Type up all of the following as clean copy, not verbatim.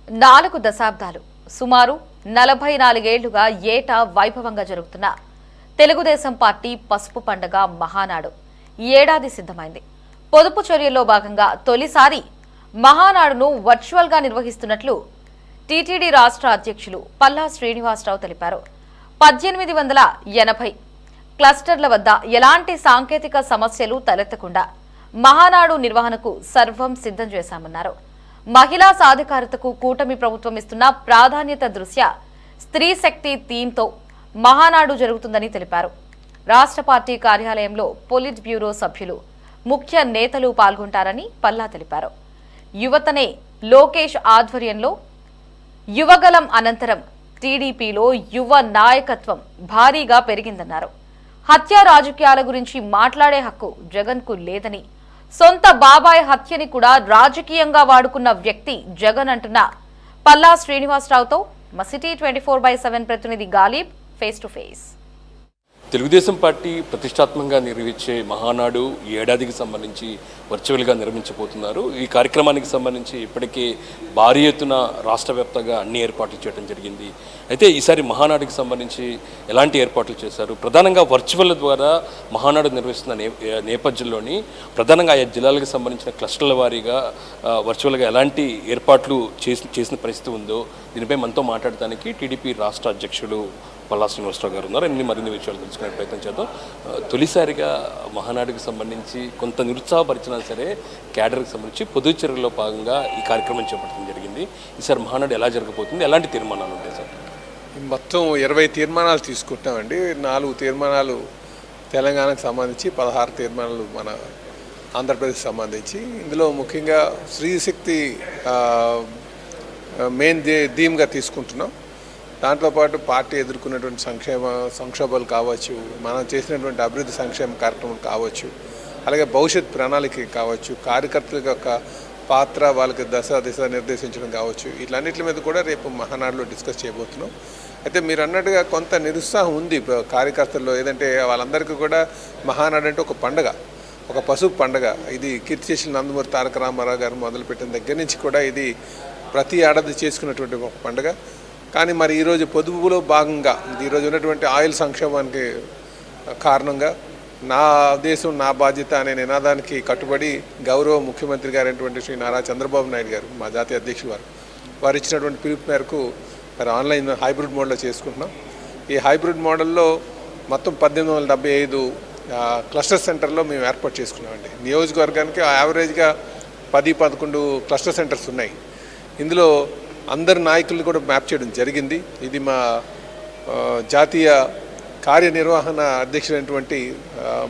4 దశాబ్దాలు సుమారు 44 ఏళ్లుగా ఏటా వైభవంగా జరుగుతున్న తెలుగుదేశం పార్టీ పసుపు పండుగ మహానాడు ఈ ఏడాది సిద్ధమైంది. పొదుపు చర్యల్లో భాగంగా తొలిసారి మహానాడును వర్చువల్ గా నిర్వహిస్తున్నట్లు టీటీడీ రాష్ట్ర అధ్యక్షులు పల్లా శ్రీనివాసరావు తెలిపారు. 1880 క్లస్టర్ల వద్ద ఎలాంటి సాంకేతిక సమస్యలు తలెత్తకుండా మహానాడు నిర్వహణకు సర్వం సిద్ధం చేశామన్నారు. మహిళా సాధికారతకు కూటమి ప్రభుత్వం ఇస్తున్న ప్రాధాన్యత దృష్ట్యా స్త్రీ శక్తి థీమ్తో మహానాడు జరుగుతుందని తెలిపారు. రాష్ట్ర పార్టీ కార్యాలయంలో పొలిట్ బ్యూరో సభ్యులు, ముఖ్య నేతలు పాల్గొంటారని పల్లా తెలిపారు. యువతనే లోకేష్ ఆధ్వర్యంలో యువగలం అనంతరం టీడీపీలో యువ నాయకత్వం భారీగా పెరిగిందన్నారు. హత్య రాజకీయాల గురించి మాట్లాడే హక్కు జగన్కు లేదని, సొంత బాబాయ్ హత్యని కూడా రాజకీయంగా వాడుకున్న వ్యక్తి జగన్ అంటున్న పల్లా శ్రీనివాసరావుతో మా సిటీ 24/7 ప్రతినిధి Ghalib face to face. Telugu Desam party ప్రతిష్టాత్మకంగా నిర్వహించే మహానాడు ఈ ఏడాదికి సంబంధించి వర్చువల్గా నిర్మించబోతున్నారు. ఈ కార్యక్రమానికి సంబంధించి ఇప్పటికే భారీ ఎత్తున రాష్ట్ర వ్యాప్తంగా అన్ని ఏర్పాట్లు చేయడం జరిగింది. అయితే ఈసారి మహానాడుకి సంబంధించి ఎలాంటి ఏర్పాట్లు చేశారు, ప్రధానంగా వర్చువల్ ద్వారా మహానాడు నిర్వహిస్తున్న నేపథ్యంలోని ప్రధానంగా ఆయా జిల్లాలకు సంబంధించిన క్లస్టర్ల వారీగా వర్చువల్గా ఎలాంటి ఏర్పాట్లు చేసిన పరిస్థితి ఉందో దీనిపై మనతో మాట్లాడటానికి టీడీపీ రాష్ట్ర అధ్యక్షుడు పల్లా శ్రీనివాసరావు గారు ఉన్నారు. మరిన్ని విషయాలు తెలుసుకునే ప్రయత్నం చేద్దాం. తొలిసారిగా మహానాడుకి సంబంధించి కొంత నిరుత్సాహపరిచినా సరే క్యాడర్కి సంబంధించి పొదుపు చర్యల్లో భాగంగా ఈ కార్యక్రమం చేపట్టడం జరిగింది. ఈసారి మహానాడు ఎలా జరగబోతుంది, ఎలాంటి తీర్మానాలు ఉంటాయి సార్? మొత్తం 20 తీర్మానాలు తీసుకుంటామండి. 4 తీర్మానాలు తెలంగాణకు సంబంధించి, 16 తీర్మానాలు మన ఆంధ్రప్రదేశ్ సంబంధించి. ఇందులో ముఖ్యంగా స్త్రీశక్తి మెయిన్ థీమ్గా తీసుకుంటున్నాం. దాంతోపాటు పార్టీ ఎదుర్కొన్నటువంటి సంక్షోభాలు కావచ్చు, మనం చేసినటువంటి అభివృద్ధి సంక్షేమ కార్యక్రమం కావచ్చు, అలాగే భవిష్యత్ ప్రణాళిక కావచ్చు, కార్యకర్తల యొక్క పాత్ర, వాళ్ళకి దిశ నిర్దేశించడం కావచ్చు, ఇట్లన్నిటి మీద కూడా రేపు మహానాడులో డిస్కస్ చేయబోతున్నాం. అయితే మీరు అన్నట్టుగా కొంత నిరుత్సాహం ఉంది కార్యకర్తల్లో. ఏదంటే వాళ్ళందరికీ కూడా మహానాడు అంటే ఒక పండుగ, ఒక పసుపు పండుగ. ఇది కీర్తిశేషులు నందమూరి తారక రామారావు గారు మొదలుపెట్టిన దగ్గర నుంచి కూడా ఇది ప్రతి ఏడాది చేసుకున్నటువంటి ఒక పండుగ. కానీ మరి ఈరోజు పొదుపులో భాగంగా ఈరోజు ఉన్నటువంటి ఆయిల్ సంక్షేమానికి కారణంగా నా దేశం నా బాధ్యత అనే నినాదానికి కట్టుబడి గౌరవ ముఖ్యమంత్రి గారైనటువంటి శ్రీ నారా చంద్రబాబు నాయుడు గారు, మా జాతీయ అధ్యక్షులు వారు ఇచ్చినటువంటి పిలుపు మేరకు మరి ఆన్లైన్ హైబ్రిడ్ మోడల్లో చేసుకుంటున్నాం. ఈ హైబ్రిడ్ మోడల్లో మొత్తం 1875 క్లస్టర్ సెంటర్లో మేము ఏర్పాటు చేసుకున్నామండి. నియోజకవర్గానికి యావరేజ్గా 10-11 క్లస్టర్ సెంటర్స్ ఉన్నాయి. ఇందులో అందరు నాయకులను కూడా మ్యాప్ చేయడం జరిగింది. ఇది మా జాతీయ కార్యనిర్వహణ అధ్యక్షుడైనటువంటి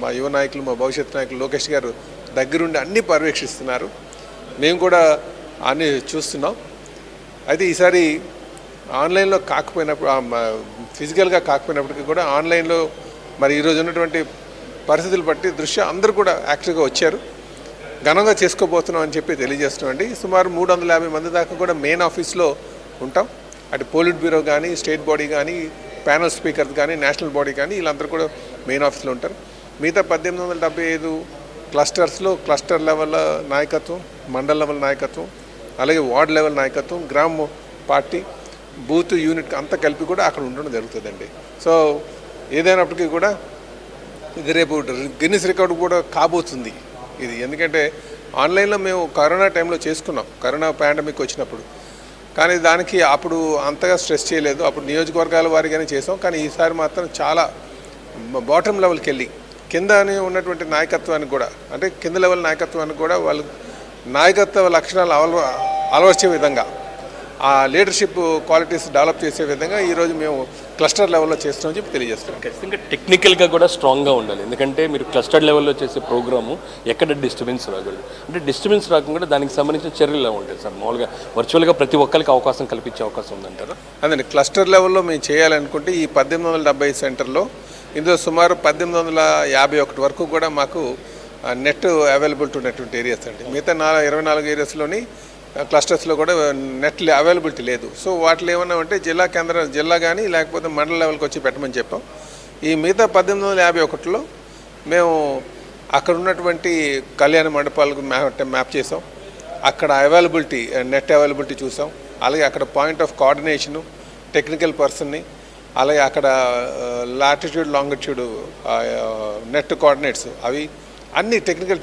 మా యువ నాయకులు, మా భవిష్యత్ నాయకులు లోకేష్ గారు దగ్గరుండి అన్నీ పర్యవేక్షిస్తున్నారు. మేము కూడా అన్నీ చూస్తున్నాం. అయితే ఈసారి ఆన్లైన్లో కాకపోయినప్పుడు, ఫిజికల్గా కాకపోయినప్పటికీ కూడా ఆన్లైన్లో మరి ఈరోజు ఉన్నటువంటి పరిస్థితులు బట్టి దృష్ట్యా అందరూ కూడా యాక్టివ్గా వచ్చారు. ఘనంగా చేసుకోబోతున్నాం అని చెప్పి తెలియజేస్తున్నామండి. సుమారు 350 మంది దాకా కూడా మెయిన్ ఆఫీస్లో ఉంటాం. అటు పోలిట్ బ్యూరో కానీ, స్టేట్ బాడీ కానీ, ప్యానల్ స్పీకర్స్ కానీ, నేషనల్ బాడీ కానీ వీళ్ళందరూ కూడా మెయిన్ ఆఫీస్లో ఉంటారు. మిగతా 1875 క్లస్టర్స్లో క్లస్టర్ లెవెల్ నాయకత్వం, మండల్ లెవెల్ నాయకత్వం, అలాగే వార్డ్ లెవెల్ నాయకత్వం, గ్రామ పార్టీ, బూత్ యూనిట్ అంతా కలిపి కూడా అక్కడ ఉండడం జరుగుతుందండి. సో ఏదైనప్పటికీ కూడా ఇది రేపు గిన్నిస్ రికార్డు కూడా కాబోతుంది ఇది. ఎందుకంటే ఆన్లైన్లో మేము కరోనా టైంలో చేసుకున్నాం, కరోనా పాండమిక్ వచ్చినప్పుడు. కానీ దానికి అప్పుడు అంతగా స్ట్రెస్ చేయలేదు. అప్పుడు నియోజకవర్గాల వారిగానే చేసాం. కానీ ఈసారి మాత్రం చాలా బాటమ్ లెవెల్కి వెళ్ళి కిందనే ఉన్నటువంటి నాయకత్వానికి కూడా, అంటే కింద లెవెల్ నాయకత్వానికి కూడా వాళ్ళు నాయకత్వ లక్షణాలు అలవర్చే విధంగా, ఆ లీడర్షిప్ క్వాలిటీస్ డెవలప్ చేసే విధంగా ఈరోజు మేము క్లస్టర్ లెవెల్లో చేస్తున్నామని చెప్పి తెలియజేస్తున్నాం. ఖచ్చితంగా టెక్నికల్గా కూడా స్ట్రాంగ్గా ఉండాలి. ఎందుకంటే మీరు క్లస్టర్ లెవెల్లో చేసే ప్రోగ్రాము ఎక్కడ డిస్టర్బెన్స్ రాకూడదు. అంటే డిస్టర్బెన్స్ రాకుండా దానికి సంబంధించిన చర్యలు ఉంటాయి సార్. మామూలుగా వర్చువల్గా ప్రతి ఒక్కరికి అవకాశం కల్పించే అవకాశం ఉందంటారా? అదే క్లస్టర్ లెవెల్లో మేము చేయాలనుకుంటే ఈ 1870 సెంటర్లో ఇందులో సుమారు 1851 వరకు కూడా మాకు నెట్ అవైలబిలిటీ ఉన్నటువంటి ఏరియాస్ అండి. మిగతా 24 ఏరియాస్లోని క్లస్టర్స్లో కూడా నెట్ అవైలబిలిటీ లేదు. సో వాటిలో ఏమన్నా అంటే జిల్లా కానీ లేకపోతే మండల లెవెల్కి వచ్చి పెట్టమని చెప్పాం. ఈ మిగతా 1851లో మేము అక్కడ ఉన్నటువంటి కళ్యాణ మండపాలకు మ్యాప్ చేసాం. అక్కడ అవైలబిలిటీ, నెట్ అవైలబిలిటీ చూసాం. అలాగే అక్కడ పాయింట్ ఆఫ్ కోఆర్డినేషను, టెక్నికల్ పర్సన్ని, అలాగే అక్కడ లాటిట్యూడ్ లాంగిట్యూడ్ నెట్ కోఆర్డినేట్స్ అవి అన్ని టెక్నికల్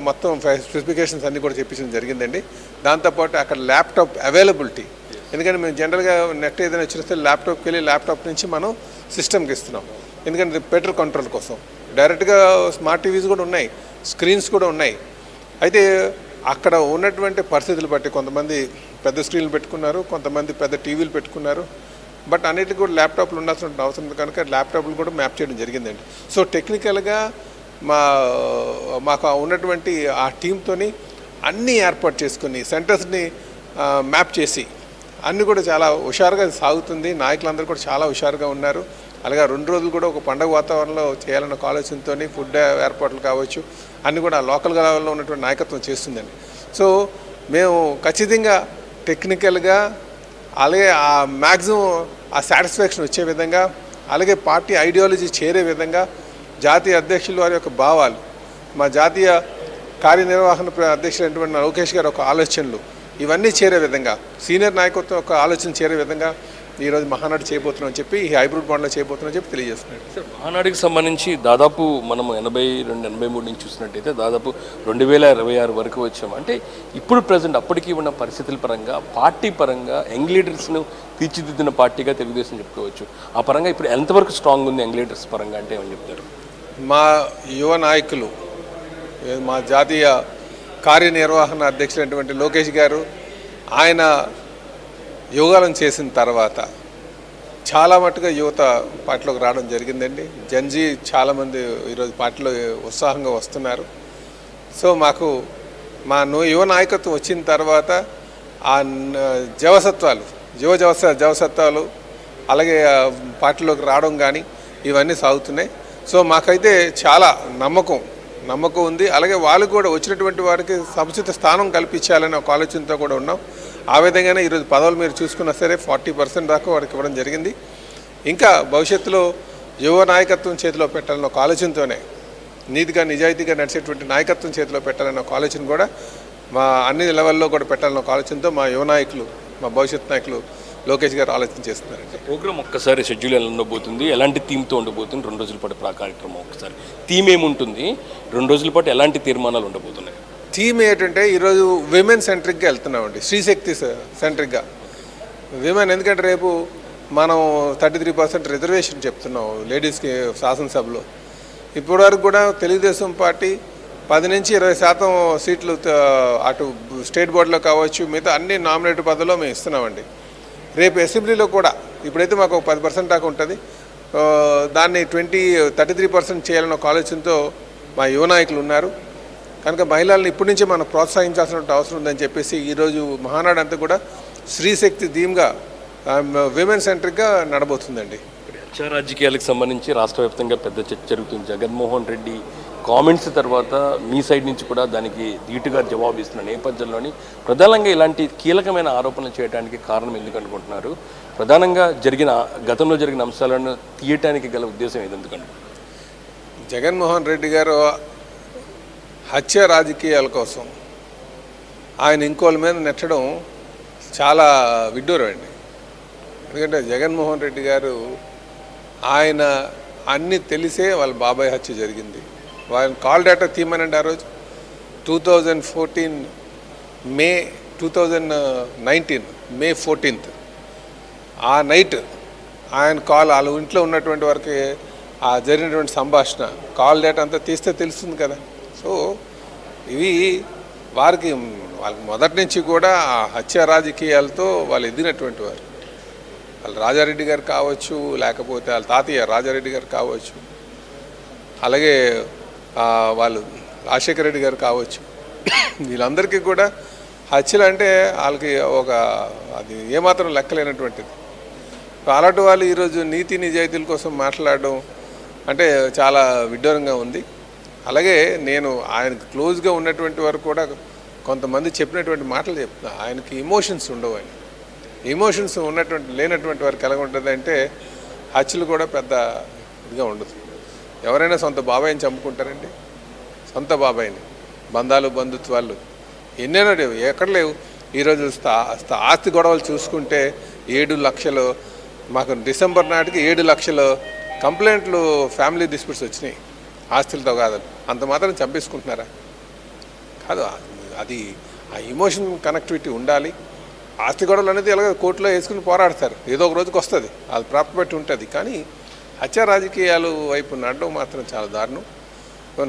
మొత్తం స్పెసిఫికేషన్స్ అన్నీ కూడా చెప్పించడం జరిగిందండి. దాంతోపాటు అక్కడ ల్యాప్టాప్ అవైలబిలిటీ, ఎందుకంటే మేము జనరల్గా నెట్ ఏదైనా వచ్చిస్తే ల్యాప్టాప్కి వెళ్ళి ల్యాప్టాప్ నుంచి మనం సిస్టమ్కి ఇస్తున్నాం, ఎందుకంటే బెటర్ కంట్రోల్ కోసం. డైరెక్ట్గా స్మార్ట్ టీవీస్ కూడా ఉన్నాయి, స్క్రీన్స్ కూడా ఉన్నాయి. అయితే అక్కడ ఉన్నటువంటి పరిస్థితులు బట్టి కొంతమంది పెద్ద స్క్రీన్లు పెట్టుకున్నారు, కొంతమంది పెద్ద టీవీలు పెట్టుకున్నారు. బట్ అన్నిటికీ కూడా ల్యాప్టాప్లు ఉండాల్సిన అవసరం ఉంది కనుక ల్యాప్టాప్లు కూడా మ్యాప్ చేయడం జరిగిందండి. సో టెక్నికల్గా మాకు ఉన్నటువంటి ఆ టీంతోని అన్నీ ఏర్పాటు చేసుకుని సెంటర్స్ని మ్యాప్ చేసి అన్నీ కూడా చాలా హుషారుగా సాగుతుంది. నాయకులందరూ కూడా చాలా హుషారుగా ఉన్నారు. అలాగే 2 రోజులు కూడా ఒక పండగ వాతావరణంలో చేయాలన్న ఆలోచనతో ఫుడ్ ఏర్పాట్లు కావచ్చు అన్నీ కూడా లోకల్ లెవెల్లో ఉన్నటువంటి నాయకత్వం చేస్తుందండి. సో మేము ఖచ్చితంగా టెక్నికల్గా అలాగే ఆ మ్యాక్సిమం ఆ సాటిస్ఫాక్షన్ వచ్చే విధంగా, అలాగే పార్టీ ఐడియాలజీ చేరే విధంగా, జాతీయ అధ్యక్షుల వారి యొక్క భావాలు, మా జాతీయ కార్యనిర్వహణ అధ్యక్షులైనటువంటి లోకేష్ గారి ఒక ఆలోచనలు ఇవన్నీ చేరే విధంగా, సీనియర్ నాయకత్వం యొక్క ఆలోచన చేరే విధంగా ఈరోజు మహానాడు చేయబోతున్నాం అని చెప్పి, ఈ హైబ్రిడ్ మోడల్లో చేయబోతున్నాం అని చెప్పి తెలియజేస్తున్నాడు. సార్, మహానాడుకి సంబంధించి దాదాపు మనం 82-83 నుంచి చూసినట్టయితే దాదాపు 2026 వరకు వచ్చాము. అంటే ఇప్పుడు ప్రజెంట్ అప్పటికి ఉన్న పరిస్థితుల పరంగా, పార్టీ పరంగా యంగ్ లీడర్స్ను తీర్చిదిద్దిన పార్టీగా తెలుగుదేశం చెప్పుకోవచ్చు. ఆ పరంగా ఇప్పుడు ఎంతవరకు స్ట్రాంగ్ ఉంది యంగ్ లీడర్స్ పరంగా అంటే ఏమని చెప్తారు? మా యువ నాయకులు, మా జాతీయ కార్యనిర్వహణ అధ్యక్షులైనటువంటి లోకేష్ గారు ఆయన యోగాలను చేసిన తర్వాత చాలా మట్టుగా యువత పార్టీలోకి రావడం జరిగిందండి. జన్జీ చాలామంది ఈరోజు పార్టీలో ఉత్సాహంగా వస్తున్నారు. సో మాకు మా యువ నాయకత్వం వచ్చిన తర్వాత ఆ జవసత్వాలు అలాగే పార్టీలోకి రావడం కానీ ఇవన్నీ సాగుతున్నాయి. సో మాకైతే చాలా నమ్మకం ఉంది. అలాగే వాళ్ళు కూడా వచ్చినటువంటి వారికి సముచిత స్థానం కల్పించాలనే ఒక ఆలోచనతో కూడా ఉన్నాం. ఆ విధంగానే ఈరోజు పదవులు మీరు చూసుకున్నా సరే 40% దాకా వారికి ఇవ్వడం జరిగింది. ఇంకా భవిష్యత్తులో యువ నాయకత్వం చేతిలో పెట్టాలన్న ఒక ఆలోచనతోనే, నీతిగా నిజాయితీగా నడిచేటువంటి నాయకత్వం చేతిలో పెట్టాలన్న ఒక ఆలోచన కూడా మా అన్ని లెవెల్లో కూడా పెట్టాలన్న ఒక ఆలోచనతో మా యువ నాయకులు, మా భవిష్యత్ నాయకులు లోకేష్ గారు ఆలోచన చేస్తున్నారండి. ప్రోగ్రామ్ ఒక్కసారి షెడ్యూల్ ఎలా ఉండబోతుంది, ఎలాంటి థీమ్తో ఉండబోతుంది, 2 రోజుల పాటు కార్యక్రమం ఒక్కసారి థీమ్ ఏముంటుంది, 2 రోజుల పాటు ఎలాంటి తీర్మానాలు ఉండబోతున్నాయి? థీమ్ ఏంటంటే ఈరోజు విమెన్ సెంట్రిక్గా వెళ్తున్నామండి, స్త్రీశక్తి సెంట్రిక్గా విమెన్. ఎందుకంటే రేపు మనం 33% రిజర్వేషన్ చెప్తున్నాం లేడీస్కి శాసనసభలో. ఇప్పటివరకు కూడా తెలుగుదేశం పార్టీ 10 నుంచి 20% సీట్లు అటు స్టేట్ బోర్డులో కావచ్చు, మిగతా అన్ని నామినేటెడ్ పదవిలో మేము ఇస్తున్నామండి. రేపు అసెంబ్లీలో కూడా ఇప్పుడైతే మాకు 10% దాకా ఉంటుంది, దాన్ని 33% చేయాలన్న ఒక ఆలోచనతో మా యువ నాయకులు ఉన్నారు. కనుక మహిళలను ఇప్పటి నుంచే మనం ప్రోత్సహించాల్సిన అవసరం ఉందని చెప్పేసి ఈరోజు మహానాడు అంతా కూడా స్త్రీశక్తి థీమ్గా విమెన్ సెంట్రిక్గా నడబోతుందండి. రాజకీయాలకు సంబంధించి రాష్ట్ర వ్యాప్తంగా పెద్ద చర్చ జరుగుతుంది. జగన్మోహన్ రెడ్డి కామెంట్స్ తర్వాత మీ సైడ్ నుంచి కూడా దానికి ధీటుగా జవాబు ఇస్తున్న నేపథ్యంలోని ప్రధానంగా ఇలాంటి కీలకమైన ఆరోపణలు చేయడానికి కారణం ఎందుకు అనుకుంటున్నారు? ప్రధానంగా గతంలో జరిగిన అంశాలను తీయటానికి గల ఉద్దేశం ఏదెందుకంటే, జగన్మోహన్ రెడ్డి గారు హత్య రాజకీయాల కోసం ఆయన ఇంకోళ్ళ మీద నెట్టడం చాలా విడ్డూరం అండి. ఎందుకంటే జగన్మోహన్ రెడ్డి గారు ఆయన అన్నీ తెలిసే వాళ్ళ బాబాయ్ హత్య జరిగింది. వాళ్ళని కాల్ డేటా తీయమనండి. ఆ రోజు 2014 మే 2019 మే 14 ఆ నైట్ ఆయన కాల్ వాళ్ళ ఇంట్లో ఉన్నటువంటి వారికి ఆ జరిగినటువంటి సంభాషణ కాల్ డేటా అంతా తీస్తే తెలుస్తుంది కదా. సో ఇవి వాళ్ళకి మొదటి నుంచి కూడా ఆ హత్య రాజకీయాలతో వాళ్ళు ఎదిగినటువంటి వారు. వాళ్ళు రాజారెడ్డి గారు కావచ్చు, లేకపోతే వాళ్ళ తాతయ్య రాజారెడ్డి గారు కావచ్చు, అలాగే వాళ్ళు రాజశేఖర రెడ్డి గారు కావచ్చు, వీళ్ళందరికీ కూడా హత్యలు అంటే వాళ్ళకి అది ఏమాత్రం లెక్కలేనటువంటిది. అలాంటి వాళ్ళు ఈరోజు నీతి నిజాయితీల కోసం మాట్లాడడం అంటే చాలా విడ్డూరంగా ఉంది. అలాగే నేను ఆయనకు క్లోజ్గా ఉన్నటువంటి వారు కూడా కొంతమంది చెప్పినటువంటి మాటలు చెప్తున్నా. ఆయనకి ఎమోషన్స్ ఉండవు. ఆయన ఎమోషన్స్ లేనటువంటి వారికి ఎలా ఉంటుంది అంటే హత్యలు కూడా పెద్ద ఇదిగా ఉండదు. ఎవరైనా సొంత బాబాయిని చంపుకుంటారండి, సొంత బాబాయిని. బంధాలు బంధుత్వాలు ఎన్నెన్నో లేవు, ఎక్కడ లేవు. ఈరోజు ఆస్తి గొడవలు చూసుకుంటే 7 లక్షలు, మాకు డిసెంబర్ నాటికి 7 లక్షలు కంప్లైంట్లు ఫ్యామిలీ డిస్ప్యూట్స్ వచ్చినాయి ఆస్తులతో కాదు. అంత మాత్రం చంపేసుకుంటున్నారా? కాదు, అది ఆ ఎమోషన్ కనెక్టివిటీ ఉండాలి. ఆస్తి గొడవలు అనేది ఎలాగో కోర్టులో వేసుకుని పోరాడతారు, ఏదో ఒక రోజుకి వస్తుంది, అది ప్రాపర్టీ ఉంటుంది. కానీ హత్య రాజకీయాలు వైపు నడడం మాత్రం చాలా దారుణం.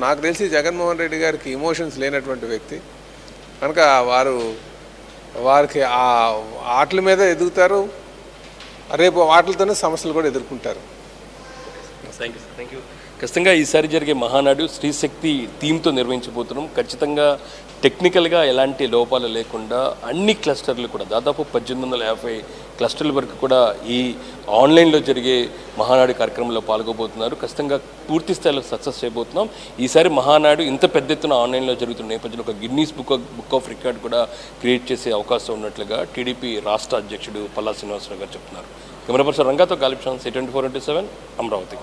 నాకు తెలిసి జగన్మోహన్ రెడ్డి గారికి ఎమోషన్స్ లేనటువంటి వ్యక్తి కనుక వారికి ఆ ఆటల మీద ఎదుగుతారు, రేపు ఆటలతోనే సమస్యలు కూడా ఎదుర్కొంటారు. Thank you. ఖచ్చితంగా ఈసారి జరిగే మహానాడు స్త్రీశక్తి థీమ్తో నిర్వహించబోతున్నాం. ఖచ్చితంగా టెక్నికల్గా ఎలాంటి లోపాలు లేకుండా అన్ని క్లస్టర్లు కూడా దాదాపు 1850 క్లస్టర్ల వరకు కూడా ఈ ఆన్లైన్లో జరిగే మహానాడు కార్యక్రమంలో పాల్గొబోతున్నారు. ఖచ్చితంగా పూర్తి స్థాయిలో సక్సెస్ చేయబోతున్నాం. ఈసారి మహానాడు ఇంత పెద్ద ఎత్తున ఆన్లైన్లో జరుగుతున్న నేపథ్యంలో ఒక గిన్నీస్ బుక్ ఆఫ్ రికార్డ్ కూడా క్రియేట్ చేసే అవకాశం ఉన్నట్లుగా టీడీపీ రాష్ట్ర అధ్యక్షుడు పల్లా శ్రీనివాసరావు గారు చెప్తున్నారు. కెమెరా పర్సన్ రంగాతో గాలిబ్ షాన్, C24/7 అమరావతి.